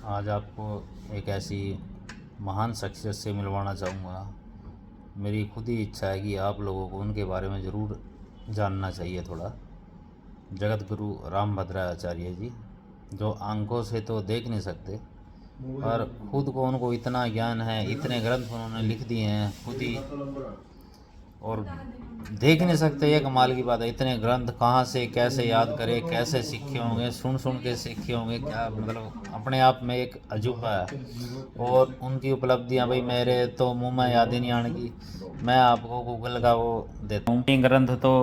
आज आपको एक ऐसी महान शख्सियत से मिलवाना चाहूँगा। मेरी खुद ही इच्छा है कि आप लोगों को उनके बारे में ज़रूर जानना चाहिए थोड़ा। जगत गुरु रामभद्राचार्य जी, जो आंखों से तो देख नहीं सकते पर खुद को उनको इतना ज्ञान है, इतने ग्रंथ उन्होंने लिख दिए हैं खुद ही, और देख नहीं सकते। ये कमाल की बात है, इतने ग्रंथ कहाँ से कैसे याद करे, कैसे सीखे होंगे, सुन सुन के सीखे होंगे, क्या मतलब अपने आप में एक अजूबा है। और उनकी उपलब्धियाँ भाई मेरे तो मुंह में याद ही नहीं आने की। मैं आपको गूगल का वो देता हूँ। ग्रंथ तो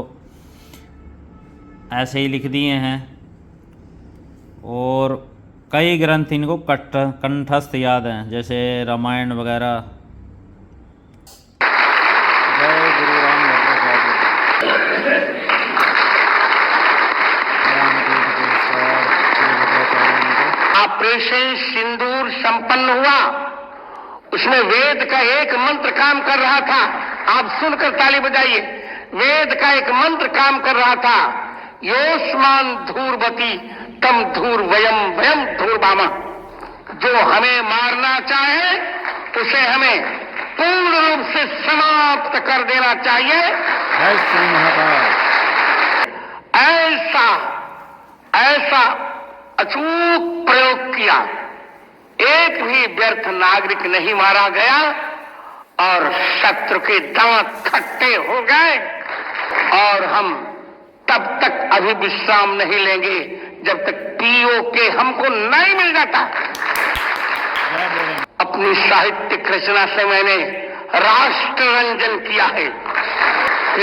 ऐसे ही लिख दिए हैं और कई ग्रंथ इनको कंठस्थ याद हैं, जैसे रामायण वगैरह। जय गुरु ऑपरेशन सिंदूर संपन्न हुआ, उसमें वेद का एक मंत्र काम कर रहा था। आप सुनकर ताली बजाइए। वेद का एक मंत्र काम कर रहा था, योस्मान धूर्वती तम धूर वयम वयम धूर्वामा। जो हमें मारना चाहे उसे हमें पूर्ण रूप से समाप्त कर देना चाहिए। ऐसा ऐसा अचूक प्रयोग किया, एक भी व्यर्थ नागरिक नहीं मारा गया और शत्रु के दांत खट्टे हो गए। और हम तब तक अभी विश्राम नहीं लेंगे जब तक पीओके हमको नहीं मिल जाता। अपनी साहित्यिक रचना से मैंने राष्ट्र रंजन किया है।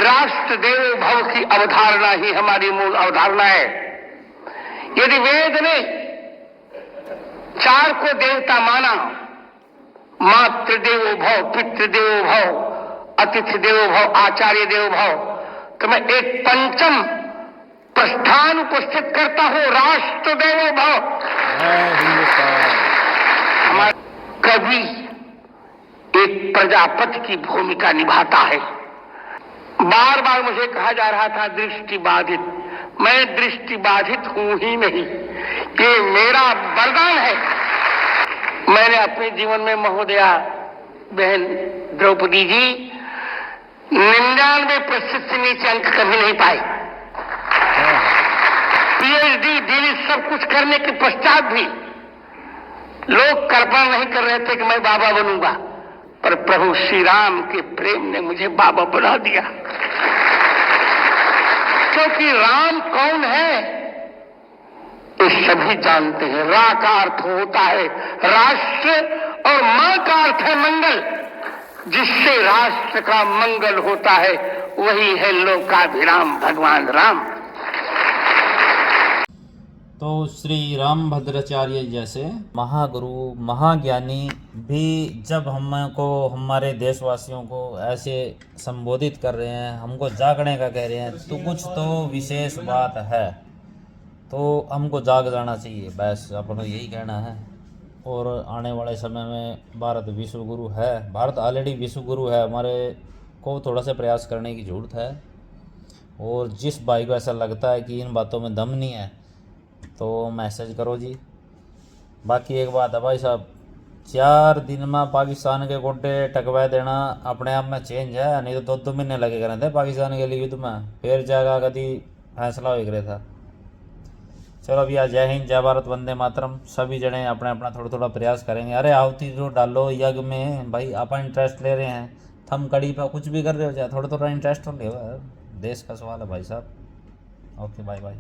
राष्ट्र देवो भव की अवधारणा ही हमारी मूल अवधारणा है। यदि वेद ने चार को देवता माना, मातृ देवो भव, पितृ देवो भव, अतिथि देवो भव, आचार्य देवो भव, तो मैं एक पंचम प्रस्थान उपस्थित करता हूं, राष्ट्र देवो भव। हमारा कवि एक प्रजापति की भूमिका निभाता है। बार बार मुझे कहा जा रहा था दृष्टि बाधित, मैं दृष्टि बाधित हूं ही नहीं, ये मेरा वरदान है। मैंने अपने जीवन में महोदया बहन द्रौपदी जी 99% से नीचे अंक कभी नहीं पाए। पीएचडी डीलिट सब कुछ करने के पश्चात भी लोग कल्पना नहीं कर रहे थे कि मैं बाबा बनूंगा, पर प्रभु श्री राम के प्रेम ने मुझे बाबा बना दिया। क्योंकि राम कौन है ये सभी जानते हैं। रा का अर्थ होता है राष्ट्र और मां का अर्थ है मंगल। जिससे राष्ट्र का मंगल होता है वही है लोकाभिराम भगवान राम। तो श्री रामभद्राचार्य जैसे महागुरु महाज्ञानी भी जब हमको, हमारे देशवासियों को ऐसे संबोधित कर रहे हैं, हमको जागने का कह रहे हैं, तो कुछ तो विशेष बात है, तो हमको जाग जाना चाहिए। बस अपना यही कहना है। और आने वाले समय में भारत विश्व गुरु है, भारत ऑलरेडी विश्व गुरु है। हमारे को थोड़ा सा प्रयास करने की ज़रूरत है। और जिस भाई को ऐसा लगता है कि इन बातों में दम नहीं है तो मैसेज करो जी। बाकी एक बात है भाई साहब, 4 दिन में पाकिस्तान के गोडे टकवा देना अपने आप में चेंज है। नहीं तो 2-2 महीने लगे कर थे पाकिस्तान के लिए युद्ध में, फिर जाएगा कभी फैसला हो गया था। चलो भैया, जय हिंद, जय भारत, वंदे मातरम। सभी जने अपना अपना थोड़ा थोड़ा प्रयास करेंगे। अरे आहुति जो डालो यज्ञ में भाई, आप इंटरेस्ट ले रहे हैं, थम कड़ी पर कुछ भी कर रहे हो, चाहे थोड़ा थोड़ा इंटरेस्ट तो ले। देश का सवाल है भाई साहब। Okay, bye bye.